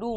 2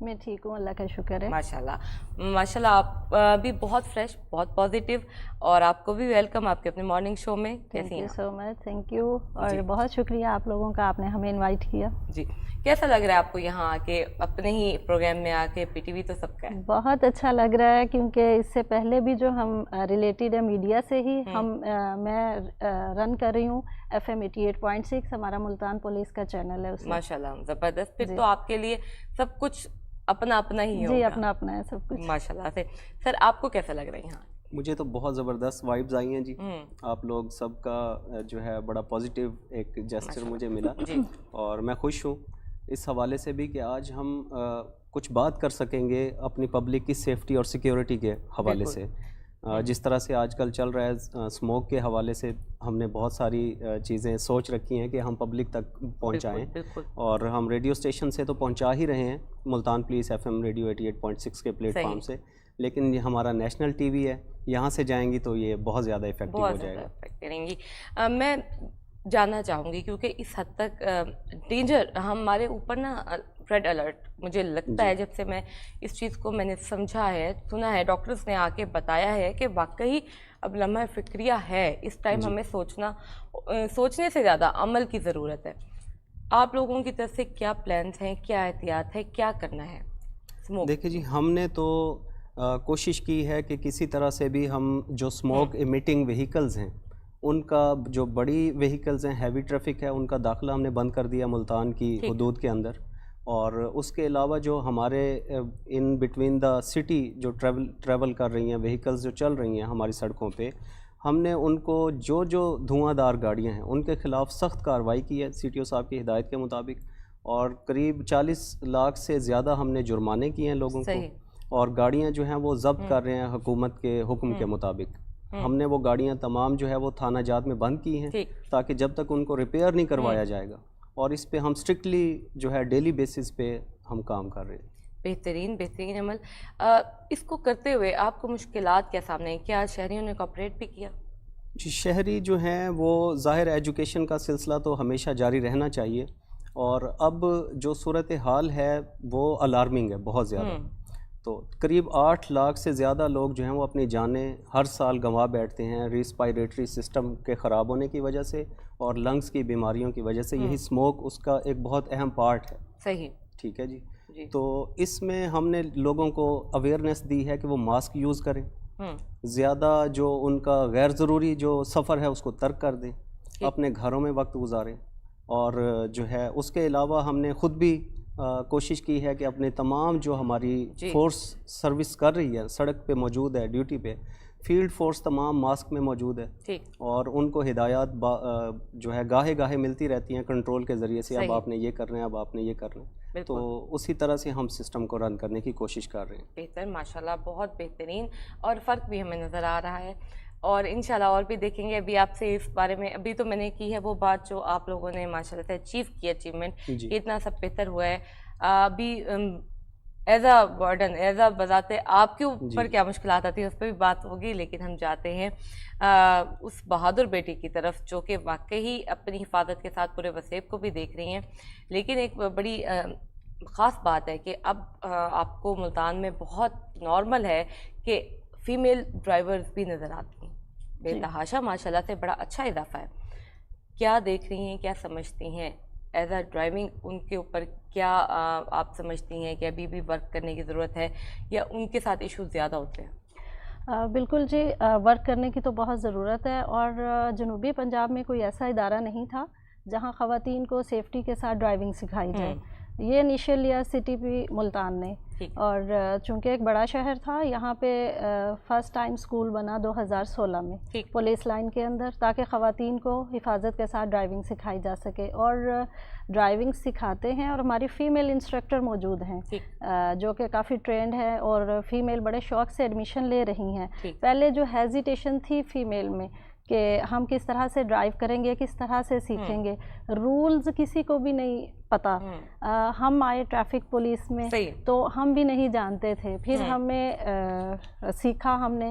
میں ٹھیک ہوں، اللہ کا شکر ہے. ماشاءاللہ ماشاءاللہ، آپ بھی بہت فریش، بہت پازیٹیو، اور آپ کو بھی ویلکم آپ کے اپنے مارننگ شو میں. Thank you so much, thank you, اور بہت شکریہ آپ لوگوں کا، آپ نے ہمیں انوائٹ کیا. جی، کیسا لگ رہا ہے آپ کو یہاں آ کے، اپنے ہی پروگرام میں آ کے؟ پی ٹی وی تو سب کا ہے. بہت اچھا لگ رہا ہے، کیونکہ اس سے پہلے بھی جو ہم ریلیٹڈ ہے میڈیا سے ہی میں رن کر رہی ہوں FM 88.6، ہمارا ملتان پولیس کا چینل ہے. ماشاءاللہ زبردست، پھر تو آپ کے لیے سب کچھ اپنا اپنا ہی ہوگا. جی، اپنا اپنا ہے سب کچھ. ماشاءاللہ سے. سر آپ کو کیسا لگ رہا ہے یہاں؟ مجھے تو بہت زبردست وائبز آئی ہیں جی. آپ لوگ سب کا جو ہے بڑا پازیٹیو ایک جیسچر مجھے ملا، اور میں خوش ہوں اس حوالے سے بھی کہ آج ہم کچھ بات کر سکیں گے اپنی پبلک کی سیفٹی اور سیکیورٹی کے حوالے سے. جس طرح سے آج کل چل رہا ہے اسموک کے حوالے سے، ہم نے بہت ساری چیزیں سوچ رکھی ہیں کہ ہم پبلک تک پہنچائیں، اور ہم ریڈیو اسٹیشن سے تو پہنچا ہی رہے ہیں، ملتان پولیس FM ریڈیو 88.6 کے پلیٹ فارم سے، لیکن یہ ہمارا نیشنل ٹی وی ہے، یہاں سے جائیں گی تو یہ بہت زیادہ افیکٹو ہو جائے گا. میں جاننا چاہوں گی، کیونکہ اس حد تک ڈینجر ہمارے اوپر نا، ریڈ الرٹ مجھے لگتا ہے، جب سے میں اس چیز کو میں نے سمجھا ہے، سنا ہے، ڈاکٹرز نے آ کے بتایا ہے کہ واقعی اب لمحہ فکریہ ہے، اس ٹائم ہمیں سوچنے سے زیادہ عمل کی ضرورت ہے. آپ لوگوں کی طرف سے کیا پلانز ہیں، کیا احتیاط ہے، کیا کرنا ہے؟ دیکھیں جی، ہم نے تو کوشش کی ہے کہ کسی طرح سے بھی ہم جو اسموک ایمیٹنگ وہیکلز ہیں، ان کا جو بڑی وہیکلز ہیں، ہیوی ٹریفک ہے، ان کا داخلہ ہم نے بند کر دیا ملتان کی حدود کے اندر. اور اس کے علاوہ جو ہمارے ان بٹوین دا سٹی جو ٹریول کر رہی ہیں وہیکلز، جو چل رہی ہیں ہماری سڑکوں پہ، ہم نے ان کو جو دھواں دار گاڑیاں ہیں ان کے خلاف سخت کارروائی کی ہے CTO صاحب کی ہدایت کے مطابق، اور قریب 40 لاکھ سے زیادہ ہم نے جرمانے کیے ہیں لوگوں کو، اور گاڑیاں جو ہیں وہ ضبط کر رہے ہیں حکومت کے حکم کے مطابق. ہم نے وہ گاڑیاں تمام جو ہے وہ تھانہ جات میں بند کی ہیں، تاکہ جب تک ان کو ریپیئر نہیں کروایا جائے گا، اور اس پہ ہم اسٹرکٹلی جو ہے ڈیلی بیسس پہ ہم کام کر رہے ہیں. بہترین عمل. اس کو کرتے ہوئے آپ کو مشکلات کیا سامنے ہیں؟ کیا شہریوں نے کوآپریٹ بھی کیا؟ جی، شہری جو ہیں وہ ظاہر ایجوکیشن کا سلسلہ تو ہمیشہ جاری رہنا چاہیے، اور اب جو صورتحال ہے وہ الارمنگ ہے بہت زیادہ. تو قریب 8 لاکھ سے زیادہ لوگ جو ہیں وہ اپنی جانیں ہر سال گنوا بیٹھتے ہیں ریسپائریٹری سسٹم کے خراب ہونے کی وجہ سے اور لنگس کی بیماریوں کی وجہ سے. یہی اسموک اس کا ایک بہت اہم پارٹ ہے. صحیح، ٹھیک ہے جی. تو اس میں ہم نے لوگوں کو اویئرنیس دی ہے کہ وہ ماسک یوز کریں، زیادہ جو ان کا غیر ضروری جو سفر ہے اس کو ترک کر دیں، اپنے گھروں میں وقت گزاریں. اور جو ہے اس کے علاوہ ہم نے خود بھی کوشش کی ہے کہ اپنے تمام جو ہماری فورس سروس کر رہی ہے، سڑک پہ موجود ہے، ڈیوٹی پہ، فیلڈ فورس تمام ماسک میں موجود ہے، اور ان کو ہدایات جو ہے گاہے گاہے ملتی رہتی ہیں کنٹرول کے ذریعے سے، اب آپ نے یہ کرنا ہے، اب آپ نے یہ کرنا ہے. تو اسی طرح سے ہم سسٹم کو رن کرنے کی کوشش کر رہے ہیں. بہتر، ماشاءاللہ، بہت بہترین، اور فرق بھی ہمیں نظر آ رہا ہے، اور انشاءاللہ اور بھی دیکھیں گے. ابھی آپ سے اس بارے میں ابھی تو میں نے کی ہے وہ بات جو آپ لوگوں نے ماشاءاللہ سے اچیو کی، اچیومنٹ اتنا سب بہتر ہوا ہے. ابھی as a warden, as a بذات آپ کے اوپر کیا مشکلات آتی ہیں اس پہ بھی بات ہوگی، لیکن ہم جاتے ہیں اس بہادر بیٹی کی طرف جو کہ واقعی اپنی حفاظت کے ساتھ پورے وسیب کو بھی دیکھ رہی ہیں. لیکن ایک بڑی خاص بات ہے کہ اب آپ کو ملتان میں بہت نارمل ہے کہ فیمیل ڈرائیورز بھی نظر آتی ہیں، بے تحاشا ماشاءاللہ سے بڑا اچھا اضافہ ہے. کیا دیکھ رہی ہیں، کیا سمجھتی ہیں ایز اے ڈرائیونگ، ان کے اوپر کیا آپ سمجھتی ہیں کہ ابھی بھی ورک کرنے کی ضرورت ہے، یا ان کے ساتھ ایشوز زیادہ ہوتے ہیں؟ بالکل جی، ورک کرنے کی تو بہت ضرورت ہے، اور جنوبی پنجاب میں کوئی ایسا ادارہ نہیں تھا جہاں خواتین کو سیفٹی کے ساتھ ڈرائیونگ سکھائی جائے. یہ انیشیل لیا سٹی پی ملتان نے، اور چونکہ ایک بڑا شہر تھا، یہاں پہ فرسٹ ٹائم سکول بنا 2016 میں پولیس لائن کے اندر، تاکہ خواتین کو حفاظت کے ساتھ ڈرائیونگ سکھائی جا سکے. اور ڈرائیونگ سکھاتے ہیں، اور ہماری فیمیل انسٹرکٹر موجود ہیں جو کہ کافی ٹرینڈ ہے، اور فیمیل بڑے شوق سے ایڈمیشن لے رہی ہیں. پہلے جو ہیزیٹیشن تھی فیمیل میں کہ ہم کس طرح سے ڈرائیو کریں گے، کس طرح سے سیکھیں گے، رولز کسی کو بھی نہیں پتہ. ہم آئے ٹریفک پولیس میں تو ہم بھی نہیں جانتے تھے، پھر ہمیں سیکھا، ہم نے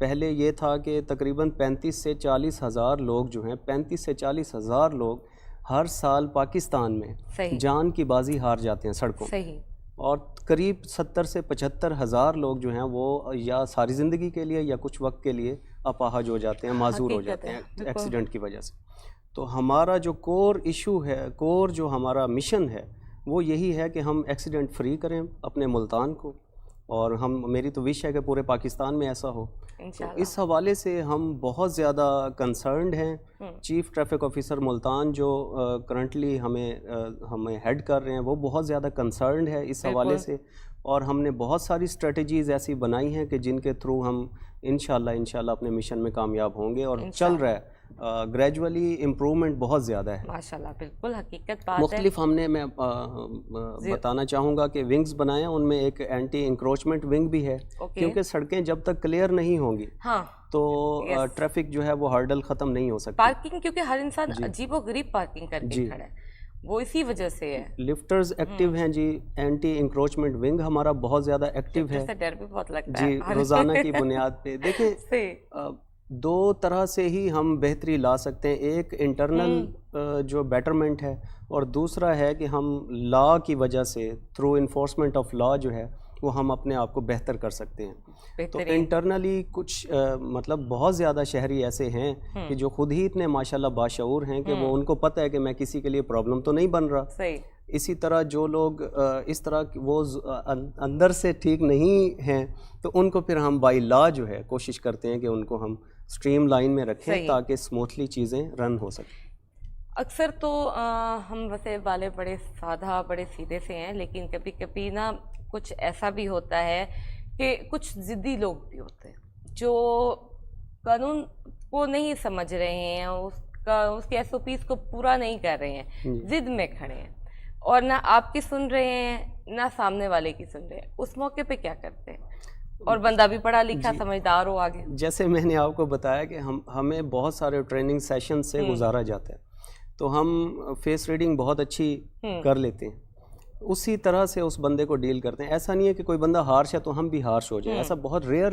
پہلے یہ تھا کہ تقریباً 35 سے 40 ہزار لوگ جو ہیں 35 سے 40 ہزار لوگ ہر سال پاکستان میں جان کی بازی ہار جاتے ہیں سڑکوں، اور قریب 70 سے 75 ہزار لوگ جو ہیں وہ یا ساری زندگی کے لیے یا کچھ وقت کے لیے اپاہج ہو جاتے ہیں، معذور ہو جاتے ہیں ایکسیڈنٹ کی وجہ سے. تو ہمارا جو کور ایشو ہے، کور جو ہمارا مشن ہے وہ یہی ہے کہ ہم ایکسیڈنٹ فری کریں اپنے ملتان کو، اور میری تو وش ہے کہ پورے پاکستان میں ایسا ہو. تو اس حوالے سے ہم بہت زیادہ کنسرنڈ ہیں. چیف ٹریفک آفیسر ملتان جو کرنٹلی ہمیں ہیڈ کر رہے ہیں وہ بہت زیادہ کنسرنڈ ہے اس حوالے سے، اور ہم نے بہت ساری اسٹریٹجیز ایسی بنائی ہیں کہ جن کے تھرو ہم انشاءاللہ اپنے مشن میں کامیاب ہوں گے، اور چل رہا ہے گریجولی امپرومنٹ بہت زیادہ ہے ماشاءاللہ. بالکل حقیقت بات ہے. مختلف ہم نے میں بتانا چاہوں گا کہ ونگز بنائے ہیں، ان میں ایک اینٹی انکروچمنٹ ونگ بھی ہے، کیونکہ سڑکیں جب تک کلیئر نہیں ہوں گی تو ٹریفک جو ہے وہ ہرڈل ختم نہیں ہو سکتی. پارکنگ کیونکہ ہر انسان عجیب و غریب پارکنگ کر کے کھڑا ہے، وہ اسی وجہ سے ہے. لفٹرز ایکٹیو ہیں جی، اینٹی انکروچمنٹ ونگ ہمارا بہت زیادہ ایکٹیو ہے ڈر بھی بہت لگتا ہے جی روزانہ کی بنیاد پہ. دیکھیں دو طرح سے ہی ہم بہتری لا سکتے ہیں، ایک انٹرنل جو بیٹرمنٹ ہے، اور دوسرا ہے کہ ہم لا کی وجہ سے تھرو انفورسمنٹ آف لا جو ہے وہ ہم اپنے آپ کو بہتر کر سکتے ہیں. تو انٹرنلی کچھ مطلب بہت زیادہ شہری ایسے ہیں کہ جو خود ہی اتنے ماشاءاللہ باشعور ہیں کہ وہ ان کو پتہ ہے کہ میں کسی کے لیے پرابلم تو نہیں بن رہا. اسی طرح جو لوگ اس طرح وہ اندر سے ٹھیک نہیں ہیں تو ان کو پھر ہم بائی لا جو ہے کوشش کرتے ہیں کہ ان کو ہم اسٹریم لائن میں رکھیں تاکہ اسموتھلی چیزیں رن ہو سکیں. اکثر تو ہم ویسے والے بڑے سادہ بڑے سیدھے سے ہیں، لیکن کبھی کبھی نا کچھ ایسا بھی ہوتا ہے کہ کچھ ضدی لوگ بھی ہوتے ہیں جو قانون کو نہیں سمجھ رہے ہیں، اس کے ایس او پیز کو پورا نہیں کر رہے ہیں، ضد میں کھڑے ہیں، اور نہ آپ کی سن رہے ہیں نہ سامنے والے کی سن رہے ہیں. اس موقع پہ کیا کرتے ہیں؟ اور بندہ بھی پڑھا لکھا سمجھدار ہو آگے. جیسے میں نے آپ کو بتایا کہ ہمیں بہت سارے ٹریننگ سیشن سے گزارا جاتا ہے، تو ہم فیس ریڈنگ بہت اچھی کر لیتے ہیں، اسی طرح سے اس بندے کو ڈیل کرتے ہیں. ایسا نہیں ہے کہ کوئی بندہ ہارش ہے تو ہم بھی ہارش ہو جائیں، ایسا بہت ریئر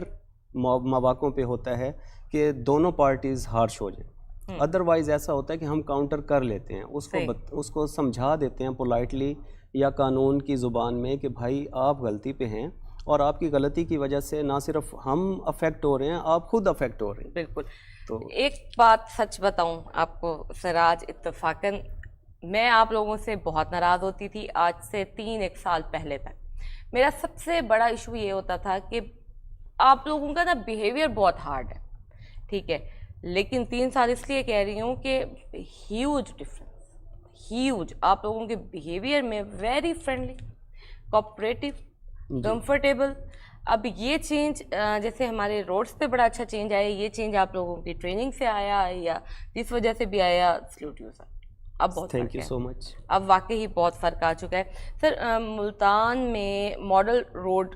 مواقعوں پہ ہوتا ہے کہ دونوں پارٹیز ہارش ہو جائیں. ادروائز ایسا ہوتا ہے کہ ہم کاؤنٹر کر لیتے ہیں، اس کو سمجھا دیتے ہیں پولائٹلی یا قانون کی زبان میں کہ بھائی آپ غلطی پہ ہیں، اور آپ کی غلطی کی وجہ سے نہ صرف ہم افیکٹ ہو رہے ہیں، آپ خود افیکٹ ہو رہے ہیں. بالکل. تو ایک بات سچ بتاؤں آپ کو سراج، اتفاقاً میں آپ لوگوں سے بہت ناراض ہوتی تھی آج سے 3 سال پہلے تک. میرا سب سے بڑا ایشو یہ ہوتا تھا کہ آپ لوگوں کا نا بیہیویئر بہت ہارڈ ہے، ٹھیک ہے، لیکن 3 سال اس لیے کہہ رہی ہوں کہ ہیوج ڈفرینس، ہیوج. آپ لوگوں کے بیہیویئر میں ویری فرینڈلی، کوآپریٹو، کمفرٹیبل. اب یہ چینج جیسے ہمارے روڈز پہ بڑا اچھا چینج آیا، یہ چینج آپ لوگوں کی ٹریننگ سے آیا یا جس وجہ سے بھی آیا، سلوٹ یو سر. اب بہت تھینک یو سو مچ. اب واقعی بہت فرق آ چکا ہے. سر ملتان میں ماڈل روڈ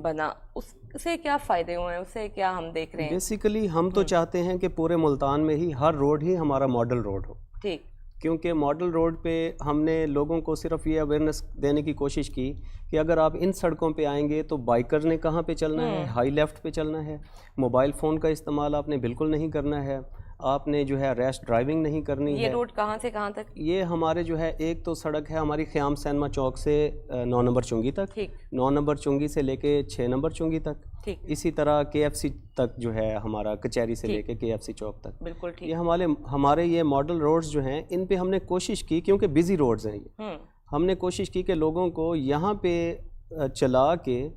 بنا، اس سے کیا فائدے ہوئے ہیں، اس سے کیا ہم دیکھ رہے ہیں؟ بیسیکلی ہم تو چاہتے ہیں کہ پورے ملتان میں ہی ہر روڈ ہی ہمارا ماڈل روڈ ہو. ٹھیک. کیونکہ ماڈل روڈ پہ ہم نے لوگوں کو صرف یہ اویئرنیس دینے کی کوشش کی کہ اگر آپ ان سڑکوں پہ آئیں گے تو بائکر نے کہاں پہ چلنا ہے، ہائی لیفٹ پہ چلنا ہے، موبائل فون کا استعمال آپ نے بالکل نہیں کرنا ہے، آپ نے جو ہے ریش ڈرائیونگ نہیں کرنی ہے. یہ روڈ کہاں سے کہاں تک؟ یہ ہمارے جو ہے ایک تو سڑک ہے ہماری خیام سینما چوک سے 9 نمبر چنگی تک، 9 نمبر چنگی سے لے کے 6 نمبر چنگی تک، اسی طرح KFC تک جو ہے ہمارا کچہری سے لے کے KFC چوک تک. بالکل ٹھیک. یہ ہمارے یہ ماڈل روڈز جو ہیں ان پہ ہم نے کوشش کی، کیونکہ بزی روڈز ہیں یہ، ہم نے کوشش کی کہ لوگوں کو یہاں پہ چلا کے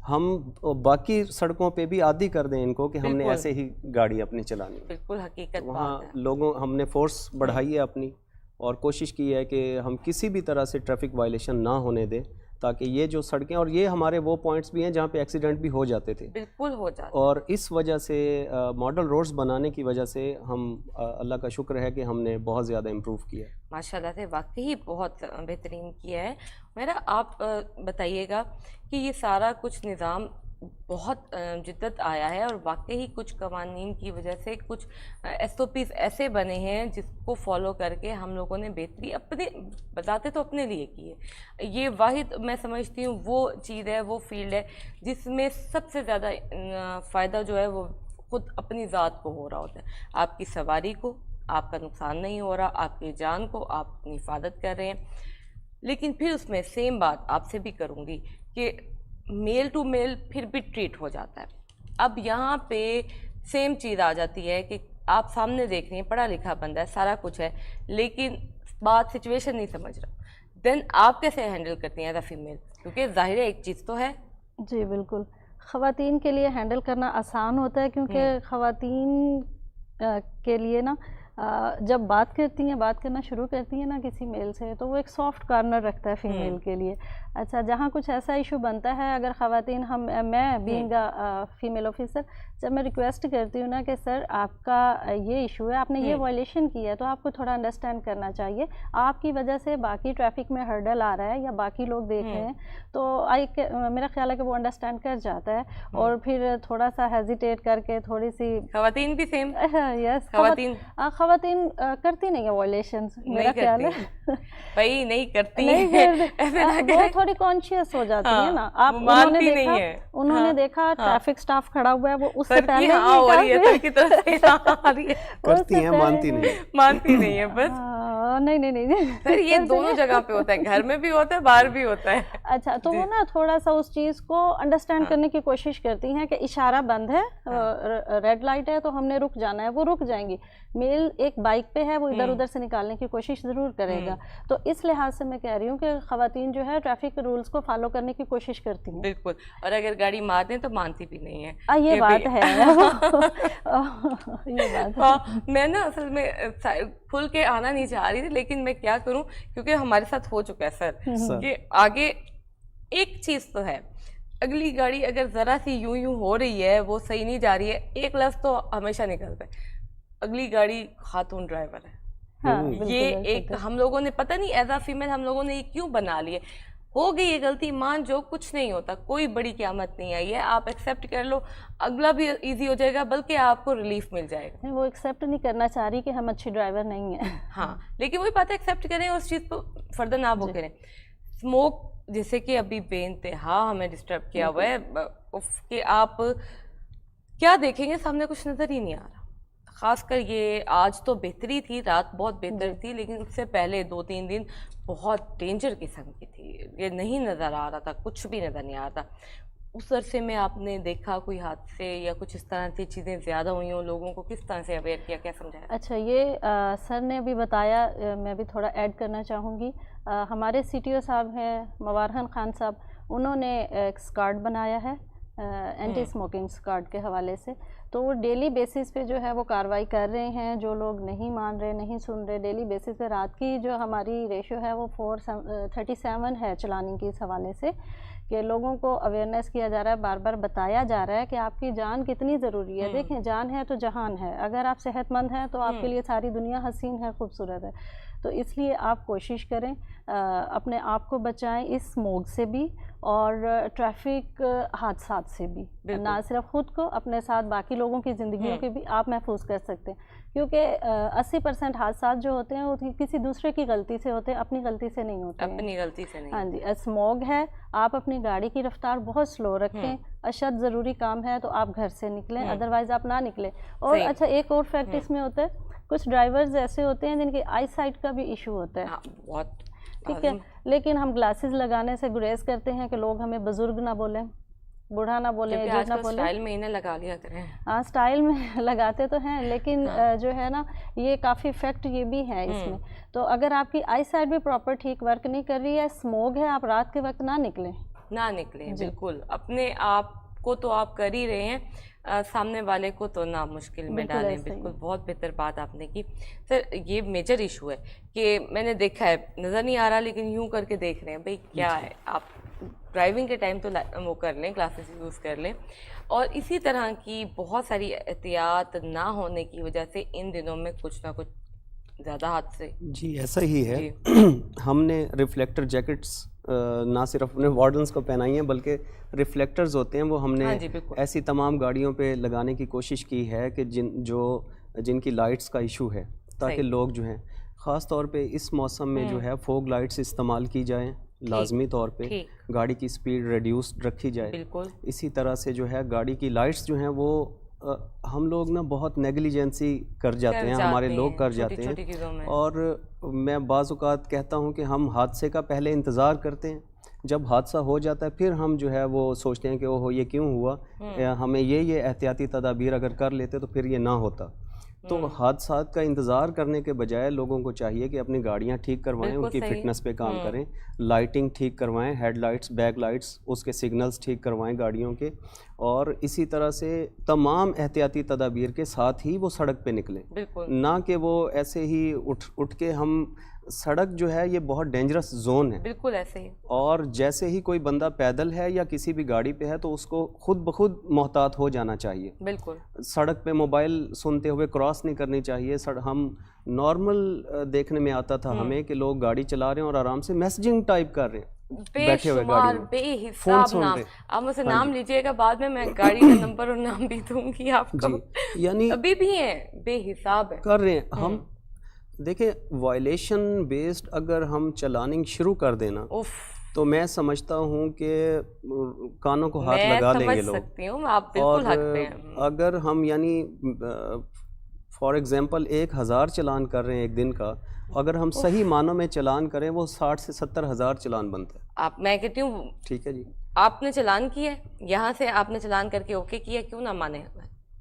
ہم باقی سڑکوں پہ بھی عادی کر دیں ان کو کہ ہم نے ایسے ہی گاڑی اپنی چلانی. بالکل حقیقت. وہاں لوگوں ہم نے فورس بڑھائی ہے اپنی، اور کوشش کی ہے کہ ہم کسی بھی طرح سے ٹریفک وائلیشن نہ ہونے دیں، تاکہ یہ جو سڑکیں، اور یہ ہمارے وہ پوائنٹس بھی ہیں جہاں پہ ایکسیڈنٹ بھی ہو جاتے تھے. بالکل ہو جاتے. اور اس وجہ سے ماڈل روڈز بنانے کی وجہ سے ہم اللہ کا شکر ہے کہ ہم نے بہت زیادہ امپروو کیا ہے. ماشاءاللہ سے واقعی بہت بہترین کیا ہے. میرا آپ بتائیے گا کہ یہ سارا کچھ نظام بہت جدت آیا ہے، اور واقعی کچھ قوانین کی وجہ سے کچھ ایس او پیز ایسے بنے ہیں جس کو فالو کر کے ہم لوگوں نے بہتری اپنے بتاتے تو اپنے لیے کی ہے. یہ واحد میں سمجھتی ہوں وہ چیز ہے، وہ فیلڈ ہے جس میں سب سے زیادہ فائدہ جو ہے وہ خود اپنی ذات کو ہو رہا ہوتا ہے. آپ کی سواری کو آپ کا نقصان نہیں ہو رہا، آپ کی جان کو آپ اپنی حفاظت کر رہے ہیں. لیکن پھر اس میں سیم بات آپ سے بھی کروں گی کہ میل ٹو میل پھر بھی ٹریٹ ہو جاتا ہے. اب یہاں پہ سیم چیز آ جاتی ہے کہ آپ سامنے دیکھ رہی ہیں، پڑھا لکھا بندہ ہے، سارا کچھ ہے، لیکن بات سچویشن نہیں سمجھ رہا. دین آپ کیسے ہینڈل کرتی ہیں ایز اے فیمیل؟ کیونکہ ظاہر ہے ایک چیز تو ہے. جی بالکل، خواتین کے لیے ہینڈل کرنا آسان ہوتا ہے، کیونکہ خواتین کے لیے نا جب بات کرنا شروع کرتی ہیں نا کسی میل سے، تو وہ ایک سافٹ کارنر رکھتا ہے فیمیل کے لیے. اچھا، جہاں کچھ ایسا ایشو بنتا ہے، اگر خواتین میں بینگ فیمیل آفیسر جب میں ریکویسٹ کرتی ہوں نا کہ سر آپ کا یہ ایشو ہے، آپ نے یہ وائلیشن کی ہے، تو آپ کو تھوڑا انڈرسٹینڈ کرنا چاہیے، آپ کی وجہ سے باقی ٹریفک میں ہرڈل آ رہا ہے یا باقی لوگ دیکھ رہے ہیں، تو میرا خیال ہے کہ وہ انڈرسٹینڈ کر جاتا ہے. اور پھر تھوڑا سا ہیزیٹیٹ کر کے تھوڑی سی خواتین بھی سیم یس خواتین کرتی نہیں ہے وائلیشنز، میرا خیال ہے بھائی نہیں کرتی وہ تھوڑی کانشیس ہو جاتی ہے نا. آپ انہوں نے دیکھا ٹریفک سٹاف کھڑا ہوا ہے، وہ اس سے پہلے کرتی ہیں، مانتی نہیں ہے. بس نہیں سر یہ دونوں جگہ پہ ہوتا ہے، گھر میں بھی ہوتا ہے، باہر بھی ہوتا ہے. اچھا، تو وہ نا تھوڑا سا اس چیز کو انڈرسٹینڈ کرنے کی کوشش کرتی ہیں کہ اشارہ بند ہے، ریڈ لائٹ ہے تو ہم نے رک جانا ہے، وہ رک جائیں گی. میل ایک بائک پہ ہے، وہ ادھر ادھر سے نکالنے کی کوشش ضرور کرے گا. تو اس لحاظ سے میں کہہ رہی ہوں کہ خواتین جو ہے ٹریفک رولز کو فالو کرنے کی کوشش کرتی ہیں. بالکل، اور اگر گاڑی مار دیں تو مانتی بھی نہیں ہے. یہ بات ہے. میں نا اصل میں کھل کے آنا نہیں چاہ رہی تھی، لیکن میں کیا کروں، کیونکہ ہمارے ساتھ ہو چکا ہے سر کہ آگے ایک چیز تو ہے، اگلی گاڑی اگر ذرا سی یوں ہو رہی ہے، وہ صحیح نہیں جا رہی ہے، ایک لفظ تو ہمیشہ نکلتا ہے، اگلی گاڑی خاتون ڈرائیور ہے. یہ ایک ہم لوگوں نے پتہ نہیں ایز اے فیمیل ہم لوگوں نے یہ کیوں بنا لی ہے. ہو گئی یہ غلطی، مان جو کچھ نہیں ہوتا، کوئی بڑی قیامت نہیں آئی ہے، آپ ایکسیپٹ کر لو، اگلا بھی ایزی ہو جائے گا، بلکہ آپ کو ریلیف مل جائے گا. وہ ایکسیپٹ نہیں کرنا چاہ رہی کہ ہم اچھی ڈرائیور نہیں ہیں. ہاں، لیکن وہی بات ہے ایکسیپٹ کریں، اس چیز کو فردر نہ وہ کریں. اسموک جیسے کہ ابھی بے انتہا ہمیں ڈسٹرب کیا ہوا ہے کہ آپ کیا دیکھیں گے، سامنے کچھ نظر ہی نہیں آ رہا. خاص کر یہ آج تو بہتری تھی، رات بہت بہتر تھی، لیکن اس سے پہلے 2-3 دن بہت ڈینجر قسم کی تھی. یہ نہیں نظر آ رہا تھا، کچھ بھی نظر نہیں آ رہا تھا. اس عرصے میں آپ نے دیکھا کوئی حادثے یا کچھ اس طرح کی چیزیں زیادہ ہوئی ہوں، لوگوں کو کس طرح سے اویئر کیا، کیا سمجھایا؟ اچھا، یہ سر نے ابھی بتایا، میں بھی تھوڑا ایڈ کرنا چاہوں گی. ہمارے سی ٹی او صاحب ہیں موارہن خان صاحب، انہوں نے ایک سکارڈ بنایا ہے اینٹی اسموکنگ سکارڈ کے حوالے سے. تو وہ ڈیلی بیسس پہ جو ہے وہ کارروائی کر رہے ہیں. جو لوگ نہیں مان رہے، نہیں سن رہے، ڈیلی بیسس پہ رات کی جو ہماری ریشو ہے وہ 437 ہے چلانی کی اس حوالے سے، کہ لوگوں کو اویئرنیس کیا جا رہا ہے، بار بار بتایا جا رہا ہے کہ آپ کی جان کتنی ضروری ہے. دیکھیں، جان ہے تو جہان ہے. اگر آپ صحت مند ہیں تو آپ کے لیے ساری دنیا حسین ہے، خوبصورت ہے. تو اس لیے آپ کوشش کریں، اپنے آپ کو بچائیں اس اسموگ سے بھی اور ٹریفک حادثات سے بھی. نہ صرف خود کو، اپنے ساتھ باقی لوگوں کی زندگیوں کے بھی آپ محفوظ کر سکتے ہیں. کیونکہ 80% حادثات جو ہوتے ہیں وہ کسی دوسرے کی غلطی سے ہوتے ہیں، اپنی غلطی سے نہیں ہوتے ہیں. اپنی غلطی سے نہیں. ہاں جی، اسموگ ہے، آپ اپنی گاڑی کی رفتار بہت سلو رکھیں. اشد ضروری کام ہے تو آپ گھر سے نکلیں، ادروائز آپ نہ نکلیں. اور اچھا، ایک اور فیکٹ اس میں ہوتا ہے، کچھ ڈرائیورز ایسے ہوتے ہیں جن کی آئی سائٹ کا بھی ایشو ہوتا ہے. بہت ٹھیک ہے، لیکن ہم گلاسز لگانے سے گریز کرتے ہیں کہ لوگ ہمیں بزرگ نہ بولیں، بوڑھا نہ بولیں، ایجڈ نہ بولیں. اسٹائل میں انہیں لگا لیا کریں. ہاں، اسٹائل میں لگاتے تو ہیں، لیکن جو ہے نا یہ کافی فیکٹ یہ بھی ہے اس میں. تو اگر آپ کی آئی سائٹ بھی پراپر ٹھیک ورک نہیں کر رہی ہے، اسموگ ہے، آپ رات کے وقت نہ نکلیں. بالکل. اپنے آپ کو تو آپ کر ہی رہے ہیں، سامنے والے کو تو نہ مشکل میں ڈالیں. بالکل، بہت بہتر بات آپ نے کی. سر، یہ میجر ایشو ہے کہ میں نے دیکھا ہے، نظر نہیں آ رہا لیکن یوں کر کے دیکھ رہے ہیں. بھئی کیا ہے، آپ ڈرائیونگ کے ٹائم تو وہ کر لیں، کلاسز یوز کر لیں. اور اسی طرح کی بہت ساری احتیاط نہ ہونے کی وجہ سے ان دنوں میں کچھ نہ کچھ زیادہ حادثے. جی ایسا ہی ہے. ہم نے ریفلیکٹر جیکٹس نہ صرف اپنے وارڈنس کو پہنائی ہیں بلکہ ریفلیکٹرز ہوتے ہیں وہ ہم نے ایسی تمام گاڑیوں پہ لگانے کی کوشش کی ہے کہ جن کی لائٹس کا ایشو ہے، تاکہ لوگ جو ہیں خاص طور پہ اس موسم میں جو ہے فوگ لائٹس استعمال کی جائیں لازمی طور پہ، گاڑی کی سپیڈ ریڈیوسڈ رکھی جائے. اسی طرح سے جو ہے گاڑی کی لائٹس جو ہیں وہ ہم لوگ نا بہت نیگلیجنسی کر جاتے ہیں، ہمارے لوگ کر جاتے ہیں، اور میں بعض اوقات کہتا ہوں کہ ہم حادثے کا پہلے انتظار کرتے ہیں، جب حادثہ ہو جاتا ہے پھر ہم جو ہے وہ سوچتے ہیں کہ اوہ یہ کیوں ہوا، ہمیں یہ احتیاطی تدابیر اگر کر لیتے تو پھر یہ نہ ہوتا. تو حادثات کا انتظار کرنے کے بجائے لوگوں کو چاہیے کہ اپنی گاڑیاں ٹھیک کروائیں، ان کی فٹنس پہ کام کریں، لائٹنگ ٹھیک کروائیں، ہیڈ لائٹس، بیک لائٹس، اس کے سگنلز ٹھیک کروائیں گاڑیوں کے، اور اسی طرح سے تمام احتیاطی تدابیر کے ساتھ ہی وہ سڑک پہ نکلیں، نہ کہ وہ ایسے ہی اٹھ کے ہم سڑک جو ہے یہ بہت ڈینجرس زون ہے، بالکل ایسے ہی، اور جیسے ہی کوئی بندہ پیدل ہے یا کسی بھی گاڑی پہ ہے تو اس کو خود بخود محتاط ہو جانا چاہیے. بالکل سڑک پہ موبائل سنتے ہوئے کراس نہیں کرنی چاہیے. ہم نارمل دیکھنے میں آتا تھا ہمیں کہ لوگ گاڑی چلا رہے ہیں اور آرام سے میسجنگ ٹائپ کر رہے ہیں بیٹھے ہوئے گاڑی میں، بے حساب نام. آپ مجھ سے نام لیجئے گا، بعد میں گاڑی کا نمبر اور نام بھی دوں گی آپ کو. یعنی ابھی بھی ہیں بے حساب کر رہے ہیں ہم. دیکھیں وائلیشن بیسڈ اگر ہم چلاننگ شروع کر دینا تو میں سمجھتا ہوں کہ کانوں کو ہاتھ لگا لیں گے لوگ. اور اگر ہم یعنی فار ایگزامپل 1000 چلان کر رہے ہیں ایک دن کا، اگر ہم صحیح معنوں میں چلان کریں وہ 60 سے 70 ہزار چلان بنتا ہے. میں کہتی ہوں ٹھیک ہے جی، آپ نے چلان کیا ہے، یہاں سے آپ نے چلان کر کے اوکے کیا، کیوں نہ مانے؟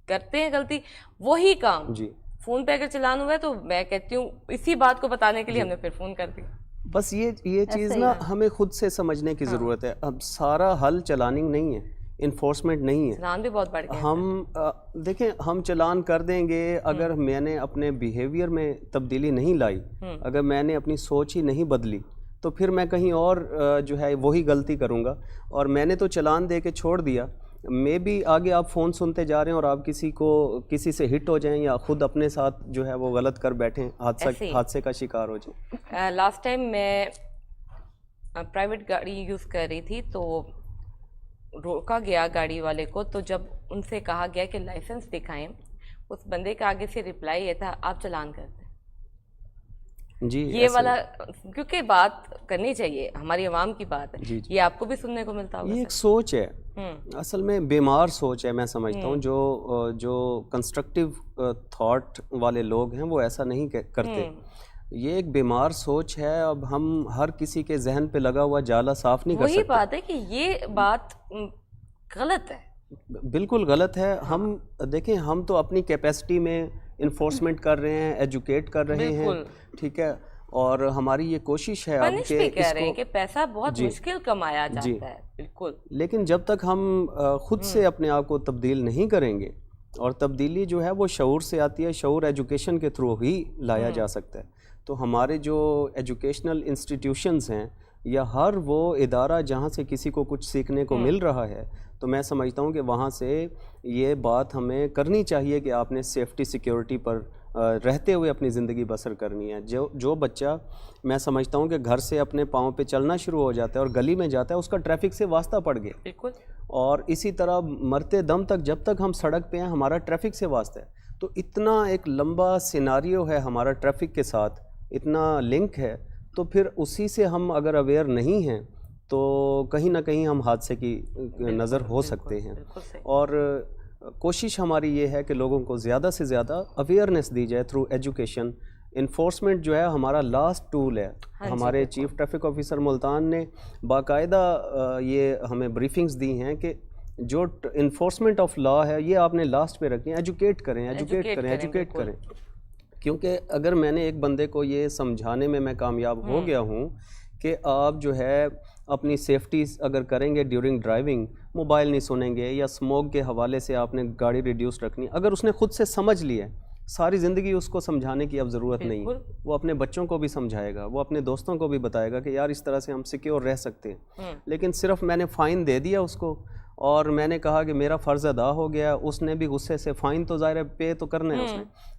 کرتے ہیں غلطی وہی کام جی. فون پہ اگر چلان ہوا ہے تو میں کہتی ہوں اسی بات کو بتانے کے لیے ہم نے پھر فون کر دی. بس یہ چیز نا ہمیں خود سے سمجھنے کی ضرورت ہے. اب سارا حل چلاننگ نہیں ہے، انفورسمنٹ نہیں ہے. چلان بھی بہت بڑھ گیا. ہم دیکھیں ہم چلان کر دیں گے، اگر میں نے اپنے بیہیویئر میں تبدیلی نہیں لائی، اگر میں نے اپنی سوچ ہی نہیں بدلی تو پھر میں کہیں اور جو ہے وہی غلطی کروں گا. اور میں نے تو چلان دے کے چھوڑ دیا، میں بھی آگے آپ فون سنتے جا رہے ہیں اور آپ کسی سے ہٹ ہو جائیں یا خود اپنے ساتھ جو ہے وہ غلط کر بیٹھیں، حادثے کا شکار ہو جائیں. لاسٹ ٹائم میں پرائیویٹ گاڑی یوز کر رہی تھی تو روکا گیا گاڑی والے کو، تو جب ان سے کہا گیا کہ لائسنس دکھائیں، اس بندے کا آگے سے ریپلائی یہ تھا آپ چلان کر دیں. جی یہ والا کیونکہ بات کرنی چاہیے، ہماری عوام کی بات ہے، یہ آپ کو بھی سننے کو ملتا ہوگا. یہ ایک سوچ ہے، اصل میں بیمار سوچ ہے. میں سمجھتا ہوں جو کنسٹرکٹیو تھاٹ والے لوگ ہیں وہ ایسا نہیں کرتے. یہ ایک بیمار سوچ ہے. اب ہم ہر کسی کے ذہن پہ لگا ہوا جالا صاف نہیں کر سکتے. وہی بات ہے کہ یہ بات غلط ہے، بالکل غلط ہے. ہم دیکھیں ہم تو اپنی کیپیسٹی میں انفورسمنٹ کر رہے ہیں، ایجوکیٹ کر رہے ہیں، ٹھیک ہے، اور ہماری یہ کوشش ہے اب کہ کہہ رہے ہیں کہ پیسہ بہت مشکل کمایا جاتا ہے. بالکل، لیکن جب تک ہم خود سے اپنے آپ کو تبدیل نہیں کریں گے، اور تبدیلی جو ہے وہ شعور سے آتی ہے، شعور ایجوکیشن کے تھرو ہی لایا جا سکتا ہے. تو ہمارے جو ایجوکیشنل انسٹیٹیوشنز ہیں یا ہر وہ ادارہ جہاں سے کسی کو کچھ سیکھنے کو مل رہا ہے، تو میں سمجھتا ہوں کہ وہاں سے یہ بات ہمیں کرنی چاہیے کہ آپ نے سیفٹی سیکیورٹی پر رہتے ہوئے اپنی زندگی بسر کرنی ہے. جو بچہ میں سمجھتا ہوں کہ گھر سے اپنے پاؤں پہ چلنا شروع ہو جاتا ہے اور گلی میں جاتا ہے، اس کا ٹریفک سے واسطہ پڑ گیا. بالکل. اور اسی طرح مرتے دم تک جب تک ہم سڑک پہ ہیں ہمارا ٹریفک سے واسطہ ہے. تو اتنا ایک لمبا سیناریو ہے ہمارا ٹریفک کے ساتھ، اتنا لنک ہے. تو پھر اسی سے ہم اگر اویئر نہیں ہیں تو کہیں نہ کہیں ہم حادثے کی نظر ہو سکتے ہیں. اور کوشش ہماری یہ ہے کہ لوگوں کو زیادہ سے زیادہ اویئرنیس دی جائے تھرو ایجوکیشن. انفورسمنٹ جو ہے ہمارا لاسٹ ٹول ہے. ہمارے چیف ٹریفک آفیسر ملتان نے باقاعدہ یہ ہمیں بریفنگز دی ہیں کہ جو انفورسمنٹ آف لا ہے یہ آپ نے لاسٹ پہ رکھیں، ایجوکیٹ کریں. کیونکہ اگر میں نے ایک بندے کو یہ سمجھانے میں کامیاب ہو گیا ہوں کہ آپ جو ہے اپنی سیفٹی اگر کریں گے ڈیورنگ ڈرائیونگ، موبائل نہیں سنیں گے یا اسموک کے حوالے سے آپ نے گاڑی ریڈیوس رکھنی، اگر اس نے خود سے سمجھ لیا ہے، ساری زندگی اس کو سمجھانے کی اب ضرورت نہیں ہے. وہ اپنے بچوں کو بھی سمجھائے گا، وہ اپنے دوستوں کو بھی بتائے گا کہ یار اس طرح سے ہم سیکیور رہ سکتے ہیں. لیکن صرف میں نے فائن دے دیا اس کو اور میں نے کہا کہ میرا فرض ادا ہو گیا، اس نے بھی غصے سے فائن تو ظاہر ہے پے تو کرنا ہے اس نے،